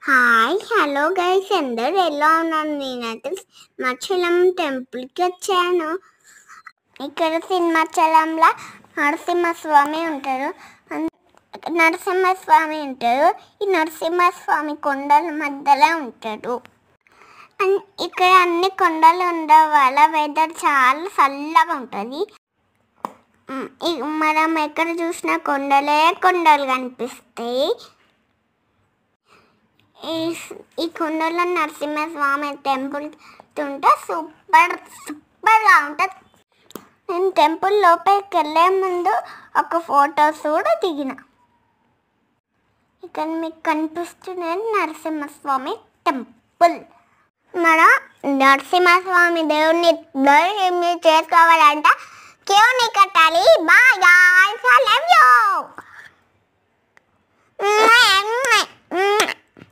Hi hello guys అందరు ఎలా ఉన్నారు? నేనైతే సింహాచలం టెంపుల్కి వచ్చాను. ఇక్కడ సింహాచలంలో నరసింహస్వామి ఉంటారు. ఈ నరసింహస్వామి కొండల మధ్యలో ఉంటాడు. ఇక్కడ అన్ని కొండలు ఉండడం వల్ల వెదర్ చాలా చల్లగా ఉంటుంది. మనం ఎక్కడ చూసినా కొండలే కొండలు కనిపిస్తాయి. ఈ కొండలో నరసింహస్వామి టెంపుల్ ఉంటే సూపర్గా ఉంటుంది. నేను టెంపుల్ లోపలికి వెళ్ళే ముందు ఒక ఫొటోస్ కూడా దిగిన. ఇక్కడ మీకు కనిపిస్తున్న నరసింహస్వామి టెంపుల్. మన నరసింహస్వామి దేవుని మీరు చేసుకోవాలంటే క్యూని కట్టాలి. Bye guys, I love you.